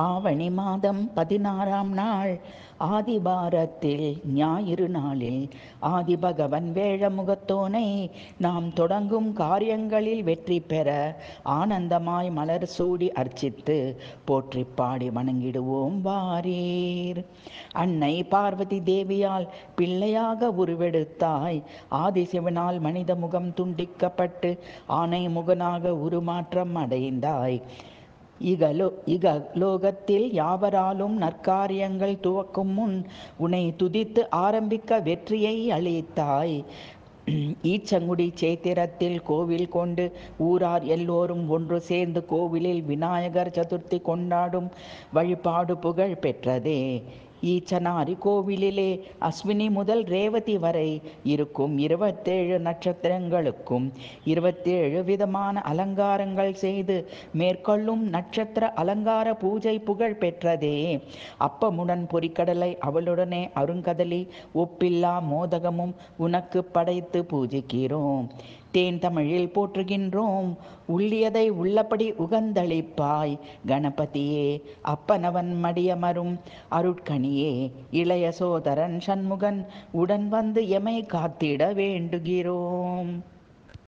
ஆவணி மாதம் 16ஆம் நாள் ஆதிவாரத்தில் ஞாயிறு நாளில் ஆதிபகவன் வேழமுகத்தோனை நாம் தொடங்கும் காரியங்களில் வெற்றி பெற ஆனந்தமாய் மலர் சூடி அர்ச்சித்து போற்றி பாடி வணங்கிடுவோம் வாரீர். அன்னை பார்வதி தேவியால் பிள்ளையாக உருவெடுத்தாய். ஆதிசிவனால் மனித முகம் துண்டிக்கப்பட்டு ஆனை முகனாக உருமாற்றம் அடைந்தாய். இகலோகத்தில் யாவராலும் நற்காரியங்கள் துவக்கும் முன் உன்னை துதித்து ஆரம்பிக்க வெற்றியை அளித்தாய். ஈச்சங்குடி சேத்திரத்தில் கோவில் கொண்டு ஊரார் எல்லோரும் ஒன்று சேர்ந்து கோவிலில் விநாயகர் சதுர்த்தி கொண்டாடும் வழிபாடு புகழ் பெற்றதே. ஈச்சனாரி கோவிலிலே அஸ்வினி முதல் ரேவதி வரை இருக்கும் 27 நட்சத்திரங்களுக்கும் 27 விதமான அலங்காரங்கள் செய்து மேற்கொள்ளும் நட்சத்திர அலங்கார பூஜை புகழ் பெற்றதே. அப்பமுடன் பொரிக்கடலை அவளுடனே அருங்கதலி ஒப்பில்லா மோதகமும் உனக்கு படைத்து பூஜிக்கிறோம். தேன் தமிழில் போற்றுகின்றோம். உள்ளியதை உள்ளபடி உகந்தளிப்பாய் கணபதியே. அப்பனவன் மடியமரும் அருட்கணியே. இளைய சோதரன் சண்முகன் உடன் வந்து எமை காத்திட வேண்டுகிறோம்.